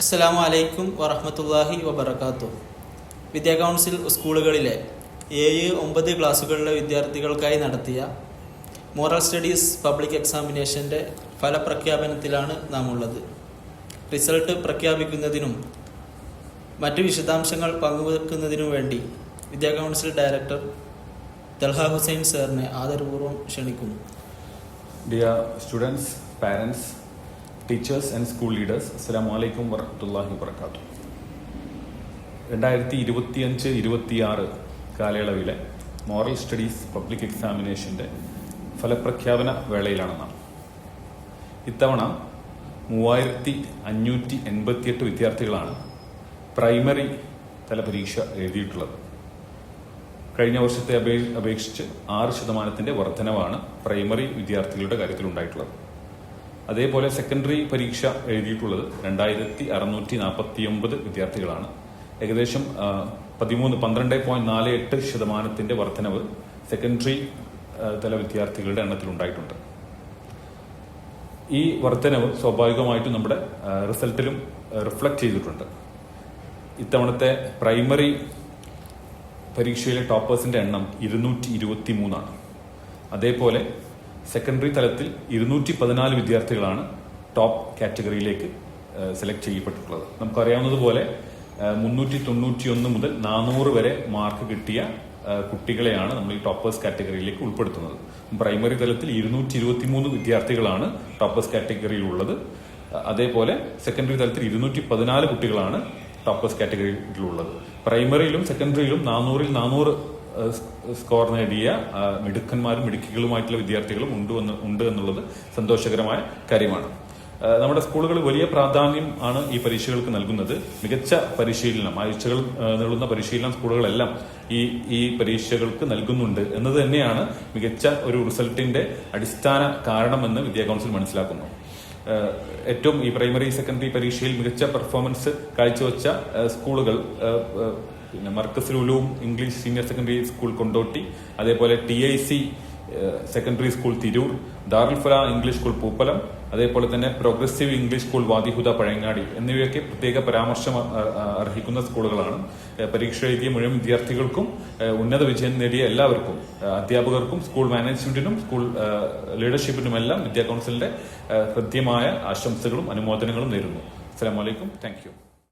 അസ്സലാമു അലൈക്കും വറഹ്മത്തുള്ളാഹി വബറകാതുഹു. വിദ്യാ കൗൺസിൽ സ്കൂളുകളിലെ 7-9 ക്ലാസ്സുകളിലെ വിദ്യാർത്ഥികൾക്കായി നടത്തിയ മോറൽ സ്റ്റഡീസ് പബ്ലിക് എക്സാമിനേഷൻ്റെ ഫലപ്രഖ്യാപനത്തിലാണ് നാം ഉള്ളത്. റിസൾട്ട് പ്രഖ്യാപിക്കുന്നതിനും മറ്റു വിശദാംശങ്ങൾ പങ്കുവെക്കുന്നതിനും വേണ്ടി വിദ്യാ കൗൺസിൽ ഡയറക്ടർ തൽഹ ഹുസൈൻ സാറിനെ ആദരപൂർവ്വം ക്ഷണിക്കുന്നു. Dear students, parents, teachers and school leaders, Assalamu alaikum warahmatullahi wabarakatuh. 2025-26 കാലയളവിലെ മോറൽ സ്റ്റഡീസ് പബ്ലിക് എക്സാമിനേഷൻ്റെ ഫലപ്രഖ്യാപന വേളയിലാണ് നാം. ഇത്തവണ 3588 വിദ്യാർത്ഥികളാണ് പ്രൈമറി തല പരീക്ഷ എഴുതിയിട്ടുള്ളത്. കഴിഞ്ഞ വർഷത്തെ അപേക്ഷിച്ച് 6% വർധനവാണ് പ്രൈമറി വിദ്യാർത്ഥികളുടെ കാര്യത്തിൽ ഉണ്ടായിട്ടുള്ളത്. അതേപോലെ സെക്കൻഡറി പരീക്ഷ എഴുതിയിട്ടുള്ളത് 2649 വിദ്യാർത്ഥികളാണ്. ഏകദേശം 12.48% വർധനവ് സെക്കൻഡറി തല വിദ്യാർത്ഥികളുടെ എണ്ണത്തിൽ ഉണ്ടായിട്ടുണ്ട്. ഈ വർധനവ് സ്വാഭാവികമായിട്ടും നമ്മുടെ റിസൾട്ടിലും റിഫ്ലക്ട് ചെയ്തിട്ടുണ്ട്. ഇത്തവണത്തെ പ്രൈമറി പരീക്ഷയിലെ ടോപ്പേഴ്സിന്റെ എണ്ണം 223 അതേപോലെ സെക്കൻഡറി തലത്തിൽ 214 വിദ്യാർത്ഥികളാണ് ടോപ്പ് കാറ്റഗറിയിലേക്ക് സെലക്ട് ചെയ്യപ്പെട്ടിട്ടുള്ളത്. നമുക്കറിയാവുന്നതുപോലെ 391 മുതൽ 400 വരെ മാർക്ക് കിട്ടിയ കുട്ടികളെയാണ് നമ്മൾ ഈ ടോപ്പേഴ്സ് കാറ്റഗറിയിലേക്ക് ഉൾപ്പെടുത്തുന്നത്. പ്രൈമറി തലത്തിൽ 223 വിദ്യാർത്ഥികളാണ് ടോപ്പേഴ്സ് കാറ്റഗറിയിലുള്ളത്. അതേപോലെ സെക്കൻഡറി തലത്തിൽ 214 കുട്ടികളാണ് ടോപ്പേഴ്സ് കാറ്റഗറിയിലുള്ളത്. പ്രൈമറിയിലും സെക്കൻഡറിയിലും 400 സ്കോർ നേടിയ മിടുക്കന്മാരും മിടുക്കികളുമായിട്ടുള്ള വിദ്യാർത്ഥികളും ഉണ്ട് എന്നുള്ളത് സന്തോഷകരമായ കാര്യമാണ്. നമ്മുടെ സ്കൂളുകൾ വലിയ പ്രാധാന്യം ആണ് ഈ പരീക്ഷകൾക്ക് നൽകുന്നത്. മികച്ച പരിശീലനം, ആഴ്ചകൾ നീളുന്ന പരിശീലനം സ്കൂളുകളെല്ലാം ഈ പരീക്ഷകൾക്ക് നൽകുന്നുണ്ട് എന്നത് തന്നെയാണ് മികച്ച ഒരു റിസൾട്ടിന്റെ അടിസ്ഥാന കാരണമെന്ന് വിദ്യാ കൗൺസിൽ മനസ്സിലാക്കുന്നു. ഏറ്റവും ഈ പ്രൈമറി സെക്കൻഡറി പരീക്ഷയിൽ മികച്ച പെർഫോമൻസ് കാഴ്ചവെച്ച സ്കൂളുകൾ പിന്നെ Markazul Uloom English senior secondary school Kondotty, അതേപോലെ TIC secondary school Tirur, Darul Falah English school Pooppalam, അതേപോലെ തന്നെ progressive English school Wadihuda Pazhayangadi എന്നിവയൊക്കെ പ്രത്യേക പരാമർശം അർഹിക്കുന്ന സ്കൂളുകളാണ്. പരീക്ഷ എഴുതിയ മുഴുവൻ വിദ്യാർത്ഥികൾക്കും ഉന്നത വിജയം നേടിയ എല്ലാവർക്കും, അധ്യാപകർക്കും സ്കൂൾ മാനേജ്മെന്റിനും സ്കൂൾ ലീഡർഷിപ്പിനുമെല്ലാം വിദ്യാ കൗൺസിലിന്റെ ഹൃദ്യമായ ആശംസകളും അനുമോദനങ്ങളും നേരുന്നു. അസ്സലാമു അലൈക്കും. Thank you.